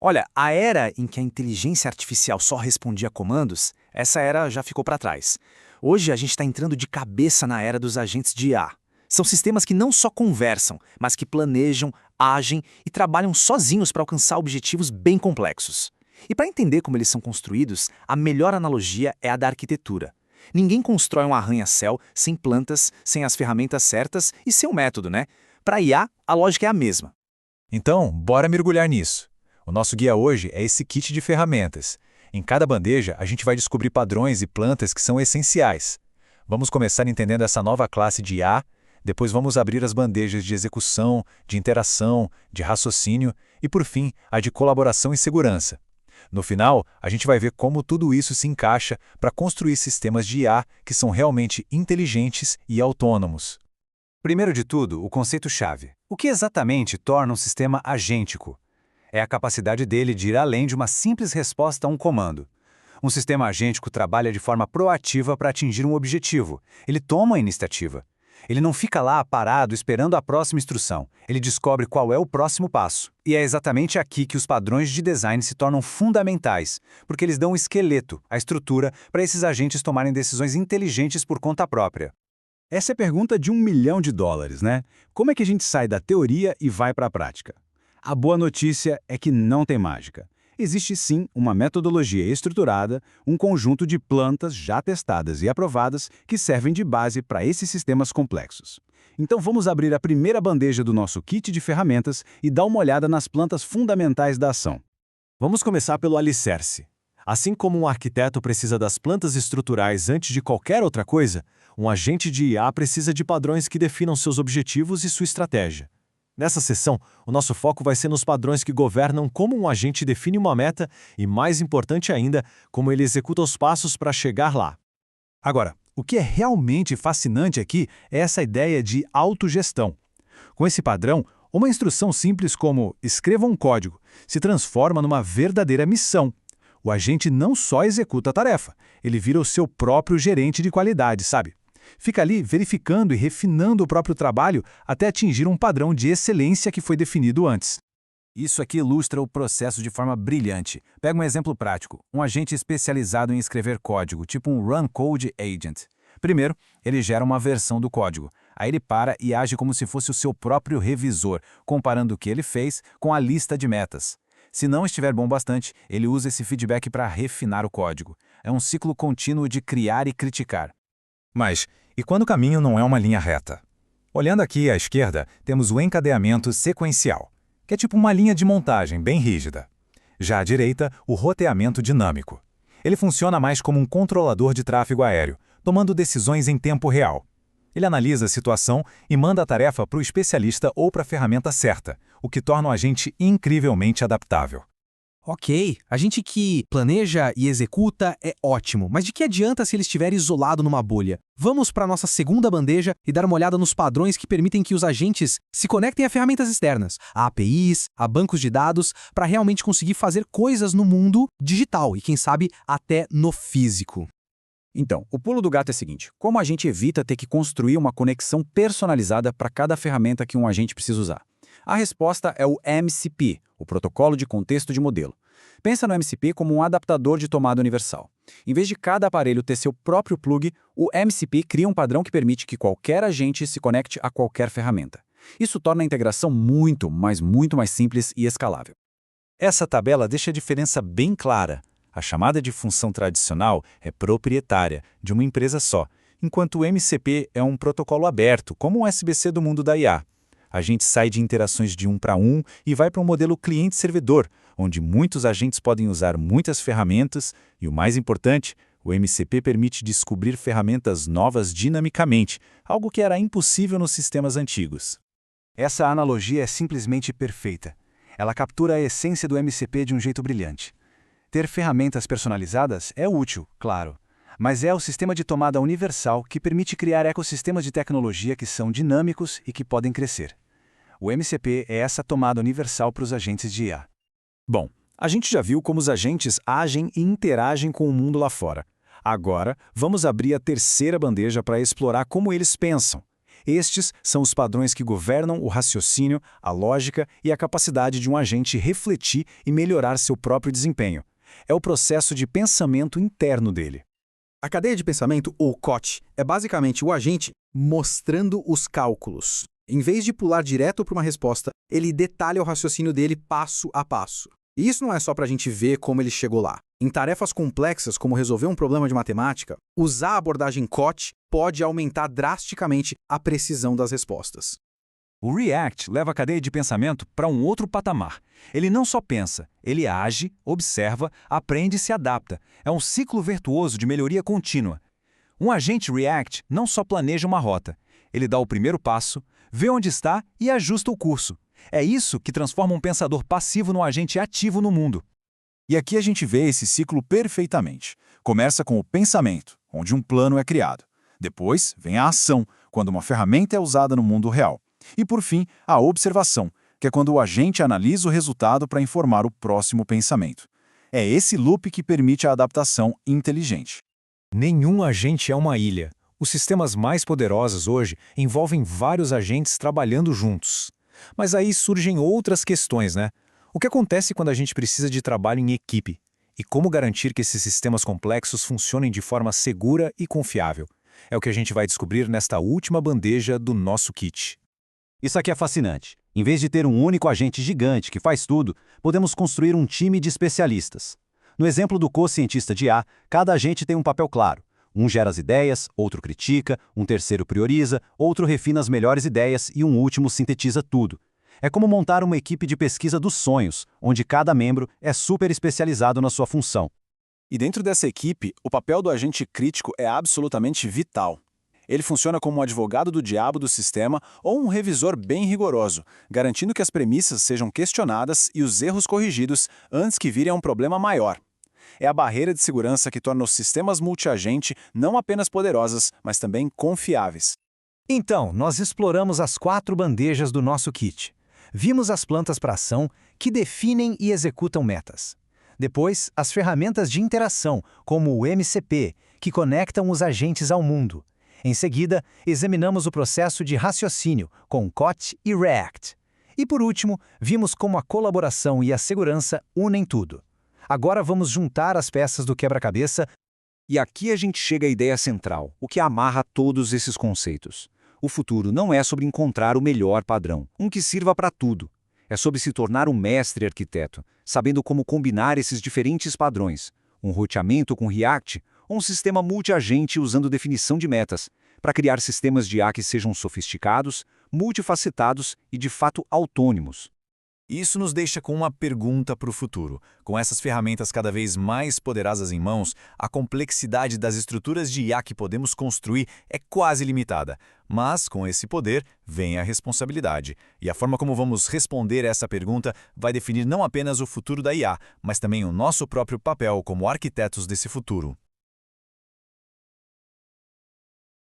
Olha, a era em que a inteligência artificial só respondia a comandos, essa era já ficou para trás. Hoje a gente está entrando de cabeça na era dos agentes de IA. São sistemas que não só conversam, mas que planejam, agem e trabalham sozinhos para alcançar objetivos bem complexos. E para entender como eles são construídos, a melhor analogia é a da arquitetura. Ninguém constrói um arranha-céu sem plantas, sem as ferramentas certas e sem um método, né? Para IA, a lógica é a mesma. Então, bora mergulhar nisso. O nosso guia hoje é esse kit de ferramentas. Em cada bandeja, a gente vai descobrir padrões e plantas que são essenciais. Vamos começar entendendo essa nova classe de IA, depois vamos abrir as bandejas de execução, de interação, de raciocínio e, por fim, a de colaboração e segurança. No final, a gente vai ver como tudo isso se encaixa para construir sistemas de IA que são realmente inteligentes e autônomos. Primeiro de tudo, o conceito-chave. O que exatamente torna um sistema agêntico? É a capacidade dele de ir além de uma simples resposta a um comando. Um sistema agêntico trabalha de forma proativa para atingir um objetivo. Ele toma a iniciativa. Ele não fica lá parado esperando a próxima instrução. Ele descobre qual é o próximo passo. E é exatamente aqui que os padrões de design se tornam fundamentais, porque eles dão o esqueleto, a estrutura, para esses agentes tomarem decisões inteligentes por conta própria. Essa é a pergunta de $1 milhão, né? Como é que a gente sai da teoria e vai para a prática? A boa notícia é que não tem mágica. Existe sim uma metodologia estruturada, um conjunto de plantas já testadas e aprovadas que servem de base para esses sistemas complexos. Então vamos abrir a primeira bandeja do nosso kit de ferramentas e dar uma olhada nas plantas fundamentais da ação. Vamos começar pelo alicerce. Assim como um arquiteto precisa das plantas estruturais antes de qualquer outra coisa, um agente de IA precisa de padrões que definam seus objetivos e sua estratégia. Nessa sessão, o nosso foco vai ser nos padrões que governam como um agente define uma meta e, mais importante ainda, como ele executa os passos para chegar lá. Agora, o que é realmente fascinante aqui é essa ideia de autogestão. Com esse padrão, uma instrução simples como "escreva um código" se transforma numa verdadeira missão. O agente não só executa a tarefa, ele vira o seu próprio gerente de qualidade, sabe? Fica ali verificando e refinando o próprio trabalho até atingir um padrão de excelência que foi definido antes. Isso aqui ilustra o processo de forma brilhante. Pega um exemplo prático, um agente especializado em escrever código, tipo um Run Code Agent. Primeiro, ele gera uma versão do código. Aí ele para e age como se fosse o seu próprio revisor, comparando o que ele fez com a lista de metas. Se não estiver bom bastante, ele usa esse feedback para refinar o código. É um ciclo contínuo de criar e criticar. Mas, e quando o caminho não é uma linha reta? Olhando aqui à esquerda, temos o encadeamento sequencial, que é tipo uma linha de montagem bem rígida. Já à direita, o roteamento dinâmico. Ele funciona mais como um controlador de tráfego aéreo, tomando decisões em tempo real. Ele analisa a situação e manda a tarefa para o especialista ou para a ferramenta certa, o que torna o agente incrivelmente adaptável. Ok, a gente que planeja e executa é ótimo, mas de que adianta se ele estiver isolado numa bolha? Vamos para a nossa segunda bandeja e dar uma olhada nos padrões que permitem que os agentes se conectem a ferramentas externas, a APIs, a bancos de dados, para realmente conseguir fazer coisas no mundo digital e, quem sabe, até no físico. Então, o pulo do gato é o seguinte: como a gente evita ter que construir uma conexão personalizada para cada ferramenta que um agente precisa usar? A resposta é o MCP, o Protocolo de Contexto de Modelo. Pensa no MCP como um adaptador de tomada universal. Em vez de cada aparelho ter seu próprio plug, o MCP cria um padrão que permite que qualquer agente se conecte a qualquer ferramenta. Isso torna a integração muito mais simples e escalável. Essa tabela deixa a diferença bem clara. A chamada de função tradicional é proprietária, de uma empresa só, enquanto o MCP é um protocolo aberto, como o SBC do mundo da IA. A gente sai de interações de um para um e vai para um modelo cliente-servidor, onde muitos agentes podem usar muitas ferramentas e, o mais importante, o MCP permite descobrir ferramentas novas dinamicamente, algo que era impossível nos sistemas antigos. Essa analogia é simplesmente perfeita. Ela captura a essência do MCP de um jeito brilhante. Ter ferramentas personalizadas é útil, claro, mas é o sistema de tomada universal que permite criar ecossistemas de tecnologia que são dinâmicos e que podem crescer. O MCP é essa tomada universal para os agentes de IA. Bom, a gente já viu como os agentes agem e interagem com o mundo lá fora. Agora, vamos abrir a terceira bandeja para explorar como eles pensam. Estes são os padrões que governam o raciocínio, a lógica e a capacidade de um agente refletir e melhorar seu próprio desempenho. É o processo de pensamento interno dele. A cadeia de pensamento, ou COT, é basicamente o agente mostrando os cálculos. Em vez de pular direto para uma resposta, ele detalha o raciocínio dele passo a passo. E isso não é só para a gente ver como ele chegou lá. Em tarefas complexas, como resolver um problema de matemática, usar a abordagem COT pode aumentar drasticamente a precisão das respostas. O REACT leva a cadeia de pensamento para um outro patamar. Ele não só pensa, ele age, observa, aprende e se adapta. É um ciclo virtuoso de melhoria contínua. Um agente REACT não só planeja uma rota, ele dá o primeiro passo, vê onde está e ajusta o curso. É isso que transforma um pensador passivo num agente ativo no mundo. E aqui a gente vê esse ciclo perfeitamente. Começa com o pensamento, onde um plano é criado. Depois vem a ação, quando uma ferramenta é usada no mundo real. E por fim, a observação, que é quando o agente analisa o resultado para informar o próximo pensamento. É esse loop que permite a adaptação inteligente. Nenhum agente é uma ilha. Os sistemas mais poderosos hoje envolvem vários agentes trabalhando juntos. Mas aí surgem outras questões, né? O que acontece quando a gente precisa de trabalho em equipe? E como garantir que esses sistemas complexos funcionem de forma segura e confiável? É o que a gente vai descobrir nesta última bandeja do nosso kit. Isso aqui é fascinante. Em vez de ter um único agente gigante que faz tudo, podemos construir um time de especialistas. No exemplo do co-cientista de IA, cada agente tem um papel claro. Um gera as ideias, outro critica, um terceiro prioriza, outro refina as melhores ideias e um último sintetiza tudo. É como montar uma equipe de pesquisa dos sonhos, onde cada membro é super especializado na sua função. E dentro dessa equipe, o papel do agente crítico é absolutamente vital. Ele funciona como um advogado do diabo do sistema ou um revisor bem rigoroso, garantindo que as premissas sejam questionadas e os erros corrigidos antes que virem a um problema maior. É a barreira de segurança que torna os sistemas multiagente não apenas poderosos, mas também confiáveis. Então, nós exploramos as 4 bandejas do nosso kit. Vimos as plantas para ação, que definem e executam metas. Depois, as ferramentas de interação, como o MCP, que conectam os agentes ao mundo. Em seguida, examinamos o processo de raciocínio, com COT e REACT. E por último, vimos como a colaboração e a segurança unem tudo. Agora vamos juntar as peças do quebra-cabeça. E aqui a gente chega à ideia central, o que amarra todos esses conceitos. O futuro não é sobre encontrar o melhor padrão, um que sirva para tudo. É sobre se tornar um mestre arquiteto, sabendo como combinar esses diferentes padrões, um roteamento com REACT ou um sistema multiagente usando definição de metas, para criar sistemas de IA que sejam sofisticados, multifacetados e de fato autônomos. Isso nos deixa com uma pergunta para o futuro. Com essas ferramentas cada vez mais poderosas em mãos, a complexidade das estruturas de IA que podemos construir é quase limitada. Mas, com esse poder, vem a responsabilidade. E a forma como vamos responder essa pergunta vai definir não apenas o futuro da IA, mas também o nosso próprio papel como arquitetos desse futuro.